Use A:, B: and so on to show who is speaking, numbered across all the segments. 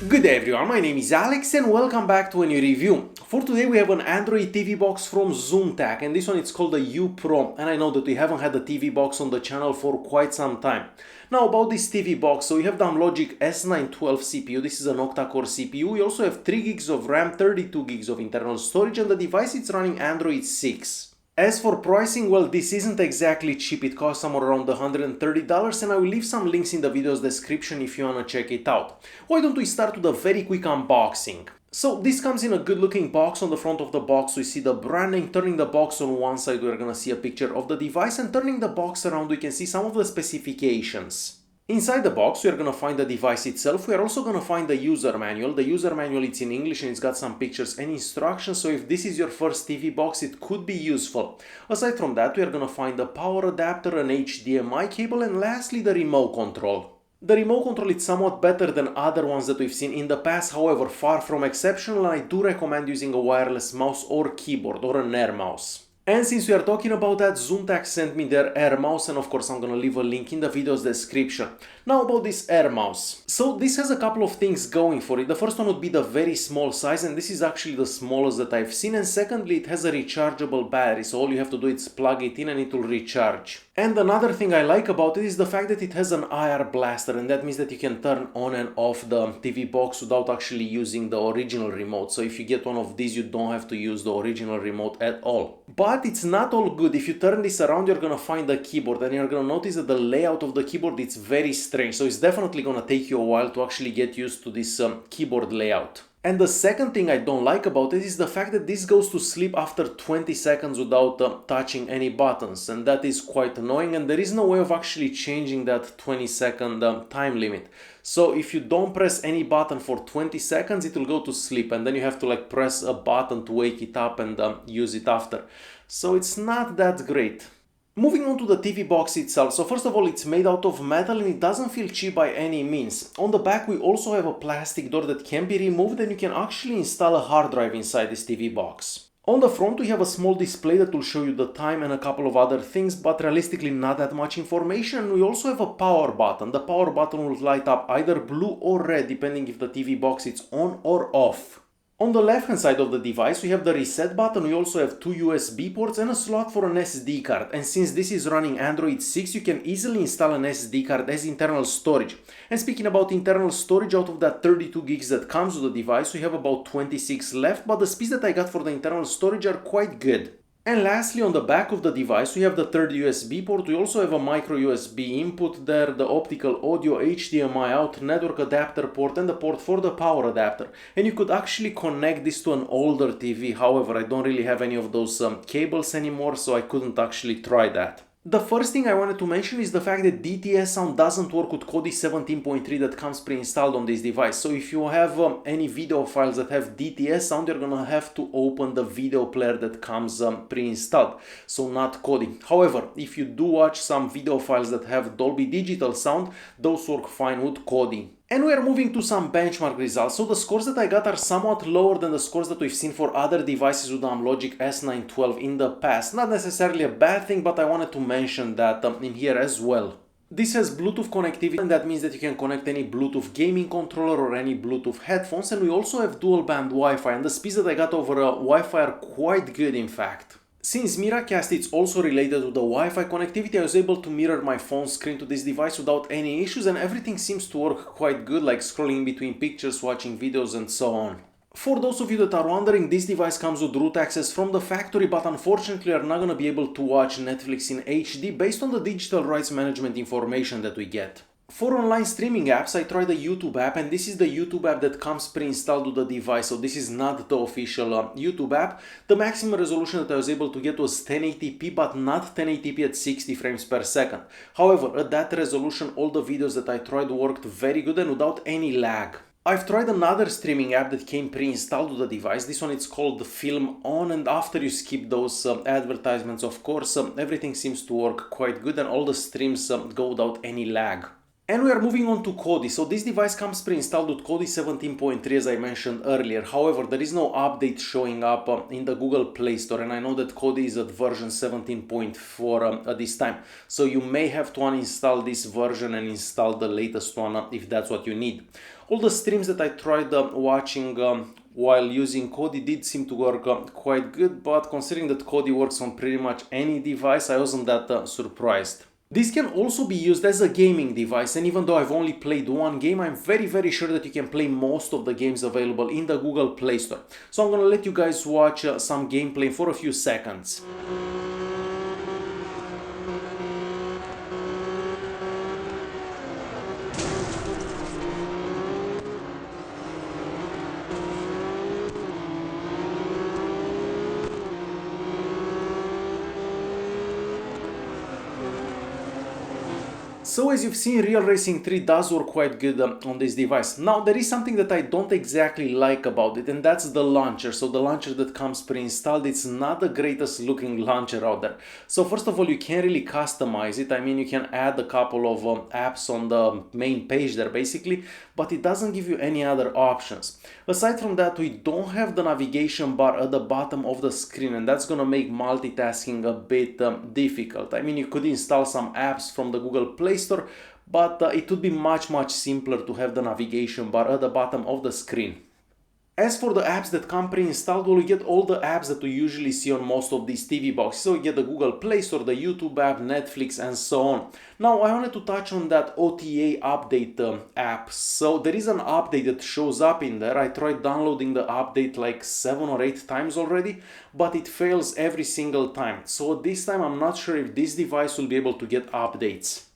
A: Good day everyone, my name is Alex and welcome back to a new review. For today we have an Android TV box from Zoomtak, and this one it's called the UPRO, and I know that we haven't had a TV box on the channel for quite some time. Now about this TV box, so we have the Amlogic S912 CPU, this is an Octa-Core CPU, we also have 3 gigs of RAM, 32 gigs of internal storage, and the device is running Android 6. As for pricing, well, this isn't exactly cheap, it costs somewhere around $130 and I will leave some links in the video's description if you wanna check it out. Why don't we start with a very quick unboxing? So this comes in a good looking box. On the front of the box we see the brand name. Turning the box on one side we're gonna see a picture of the device, and turning the box around we can see some of the specifications. Inside the box we are going to find the device itself. We are also going to find the user manual. The user manual is in English and it's got some pictures and instructions, so if this is your first TV box it could be useful. Aside from that we are going to find the power adapter, an HDMI cable, and lastly the remote control. The remote control is somewhat better than other ones that we've seen in the past, however far from exceptional, and I do recommend using a wireless mouse or keyboard or an airmouse. And since we are talking about that, Zoomtak sent me their airmouse, and of course I'm gonna leave a link in the video's description. Now about this airmouse. So this has a couple of things going for it. The first one would be the very small size, and this is actually the smallest that I've seen. And secondly, it has a rechargeable battery, so all you have to do is plug it in and it will recharge. And another thing I like about it is the fact that it has an IR blaster, and that means that you can turn on and off the TV box without actually using the original remote. So if you get one of these, you don't have to use the original remote at all. But it's not all good. If you turn this around, you're gonna find the keyboard, and you're gonna notice that the layout of the keyboard is very strange. So it's definitely gonna take you a while to actually get used to this keyboard layout. And the second thing I don't like about it is the fact that this goes to sleep after 20 seconds without touching any buttons, and that is quite annoying, and there is no way of actually changing that 20-second time limit. So if you don't press any button for 20 seconds it will go to sleep, and then you have to press a button to wake it up and use it after. So it's not that great. Moving on to the TV box itself, so first of all it's made out of metal and it doesn't feel cheap by any means. On the back we also have a plastic door that can be removed, and you can actually install a hard drive inside this TV box. On the front we have a small display that will show you the time and a couple of other things, but realistically not that much information. We also have a power button. The power button will light up either blue or red depending if the TV box is on or off. On the left hand side of the device we have the reset button. We also have 2 USB ports and a slot for an SD card, and since this is running Android 6 you can easily install an SD card as internal storage. And speaking about internal storage, out of that 32 gigs that comes with the device we have about 26 left, but the speeds that I got for the internal storage are quite good. And lastly, on the back of the device we have the third USB port. We also have a micro USB input there, the optical audio, HDMI out, network adapter port, and the port for the power adapter. And you could actually connect this to an older TV, however I don't really have any of those cables anymore, so I couldn't actually try that. The first thing I wanted to mention is the fact that DTS sound doesn't work with Kodi 17.3 that comes pre-installed on this device. So if you have any video files that have DTS sound, you're gonna have to open the video player that comes pre-installed, so not Kodi. However, if you do watch some video files that have Dolby Digital sound, those work fine with Kodi. And we are moving to some benchmark results. So the scores that I got are somewhat lower than the scores that we've seen for other devices with the Amlogic S912 in the past. Not necessarily a bad thing, but I wanted to mention that in here as well. This has Bluetooth connectivity, and that means that you can connect any Bluetooth gaming controller or any Bluetooth headphones, and we also have dual band Wi-Fi, and the speeds that I got over Wi-Fi are quite good in fact. Since Miracast is also related to the Wi-Fi connectivity, I was able to mirror my phone screen to this device without any issues, and everything seems to work quite good, like scrolling between pictures, watching videos and so on. For those of you that are wondering, this device comes with root access from the factory, but unfortunately you are not going to be able to watch Netflix in HD based on the digital rights management information that we get. For online streaming apps, I tried the YouTube app, and this is the YouTube app that comes pre-installed with the device, so this is not the official YouTube app. The maximum resolution that I was able to get was 1080p, but not 1080p at 60 frames per second. However, at that resolution, all the videos that I tried worked very good and without any lag. I've tried another streaming app that came pre-installed with the device. This one it's called Film On, and after you skip those advertisements, of course, everything seems to work quite good and all the streams go without any lag. And we are moving on to Kodi. So this device comes pre-installed with Kodi 17.3 as I mentioned earlier. However, there is no update showing up in the Google Play Store, and I know that Kodi is at version 17.4 at this time. So you may have to uninstall this version and install the latest one if that's what you need. All the streams that I tried watching while using Kodi did seem to work quite good, but considering that Kodi works on pretty much any device, I wasn't that surprised. This can also be used as a gaming device, and even though I've only played one game, I'm very sure that you can play most of the games available in the Google Play Store. So I'm gonna let you guys watch some gameplay for a few seconds. So as you've seen, Real Racing 3 does work quite good on this device. Now there is something that I don't exactly like about it, and that's the launcher. So the launcher that comes pre-installed, it's not the greatest looking launcher out there. So first of all, you can't really customize it. I mean, you can add a couple of apps on the main page there basically, but it doesn't give you any other options. Aside from that, we don't have the navigation bar at the bottom of the screen, and that's gonna make multitasking a bit difficult. I mean, you could install some apps from the Google Play Store, but it would be much simpler to have the navigation bar at the bottom of the screen. As for the apps that come pre-installed, well, you get all the apps that we usually see on most of these TV boxes. So you get the Google Play Store, the YouTube app, Netflix, and so on. Now, I wanted to touch on that OTA update app. So there is an update that shows up in there. I tried downloading the update like 7 or 8 times already, but it fails every single time. So this time, I'm not sure if this device will be able to get updates.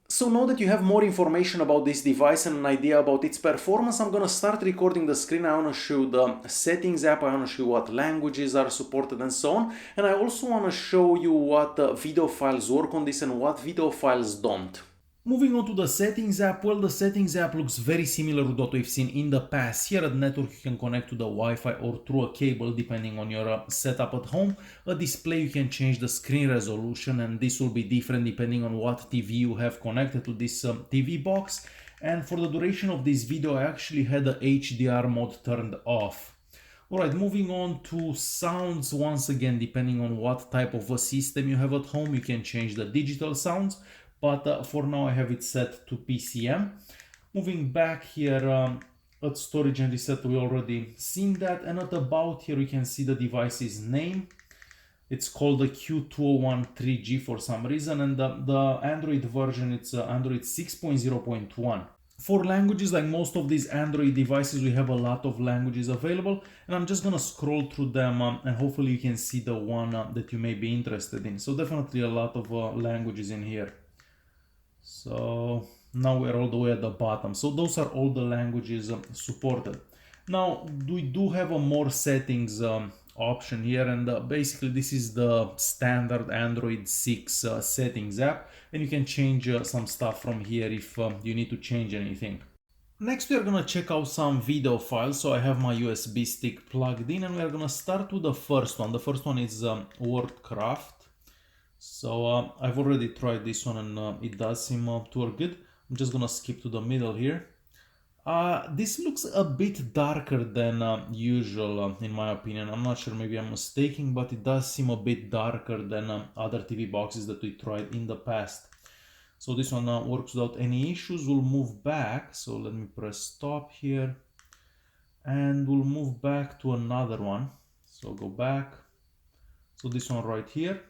A: So now that you have more information about this device and an idea about its performance, I'm gonna start recording the screen. I wanna show the settings app, I wanna show what languages are supported and so on. And I also wanna show you what video files work on this and what video files don't. Moving on to the settings app, well, the settings app looks very similar to what we've seen in the past. Here at network, you can connect to the Wi-Fi or through a cable, depending on your setup at home. A display, you can change the screen resolution, and this will be different depending on what TV you have connected to this TV box. And for the duration of this video, I actually had the HDR mode turned off. Alright, moving on to sounds. Once again, depending on what type of a system you have at home, you can change the digital sounds. But for now I have it set to PCM. Moving back here at storage and reset, we already seen that, and at about here we can see the device's name. It's called the Q2013G for some reason, and the Android version, it's Android 6.0.1. For languages, like most of these Android devices, we have a lot of languages available, and I'm just gonna scroll through them and hopefully you can see the one that you may be interested in. So definitely a lot of languages in here. So now we're all the way at the bottom. So those are all the languages supported. Now we do have a more settings option here, and basically this is the standard Android 6 settings app, and you can change some stuff from here if you need to change anything. Next we are gonna check out some video files. So I have my USB stick plugged in, and we are gonna start with the first one. The first one is WordCraft. So I've already tried this one, and it does seem to work good. I'm just gonna skip to the middle here. This looks a bit darker than usual in my opinion. I'm not sure, maybe I'm mistaken, but it does seem a bit darker than other TV boxes that we tried in the past. So this one works without any issues. We'll move back. So let me press stop here, and we'll move back to another one. So go back. So this one right here.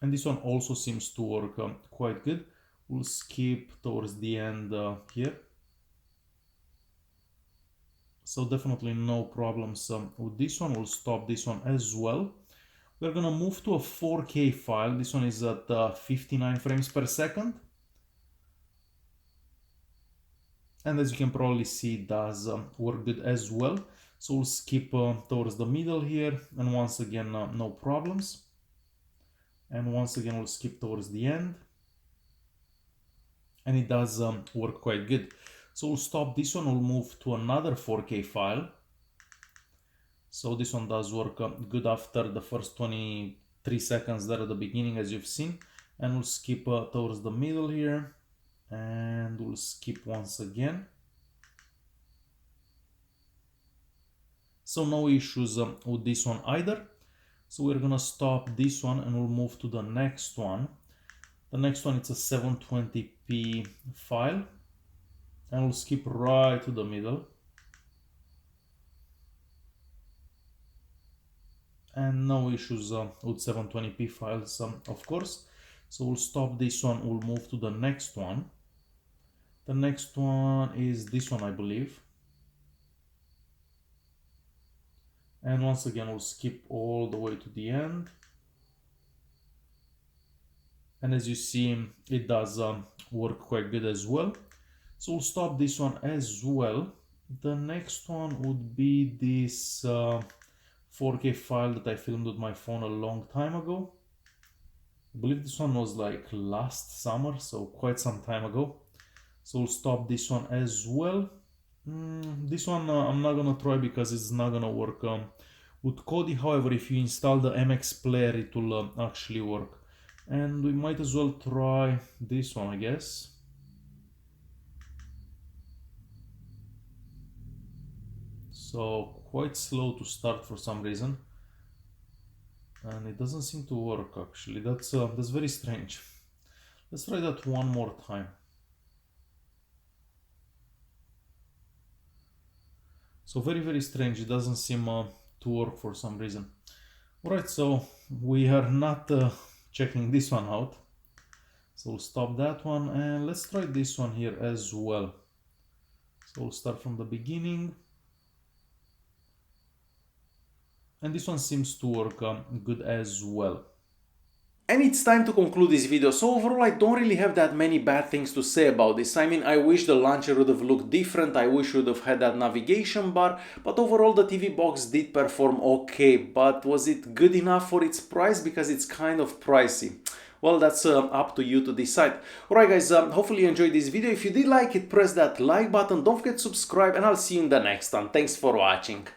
A: And this one also seems to work quite good. We'll skip towards the end here. So definitely no problems with this one. We'll stop this one as well. We're gonna move to a 4K file. This one is at 59 frames per second. And as you can probably see, it does work good as well. So we'll skip towards the middle here. And once again, no problems. And once again, we'll skip towards the end. And it does work quite good. So we'll stop this one, we'll move to another 4K file. So this one does work good after the first 23 seconds there at the beginning, as you've seen. and we'll skip towards the middle here, and we'll skip once again. So no issues with this one either. So we're gonna stop this one and we'll move to the next one. The next one, it's a 720p file, and we'll skip right to the middle. And no issues with 720p files, of course. So we'll stop this one, we'll move to the next one. The next one is this one, I believe. And once again, we'll skip all the way to the end. And as you see, it does work quite good as well. So we'll stop this one as well. The next one would be this 4K file that I filmed with my phone a long time ago. I believe this one was like last summer, so quite some time ago. So we'll stop this one as well. This one I'm not gonna try because it's not gonna work with Kodi. However, if you install the MX player, it will actually work. And we might as well try this one, I guess. So quite slow to start for some reason, and it doesn't seem to work actually. That's very strange. Let's try that one more time. So very strange. It doesn't seem to work for some reason. Alright, so we are not checking this one out. So we'll stop that one and let's try this one here as well. So we'll start from the beginning. And this one seems to work good as well. And it's time to conclude this video. So overall, I don't really have that many bad things to say about this. I mean, I wish the launcher would have looked different. I wish we would have had that navigation bar. But overall, the TV box did perform okay. But was it good enough for its price? Because it's kind of pricey. Well, that's up to you to decide. Alright guys, hopefully you enjoyed this video. If you did like it, press that like button. Don't forget to subscribe and I'll see you in the next one. Thanks for watching.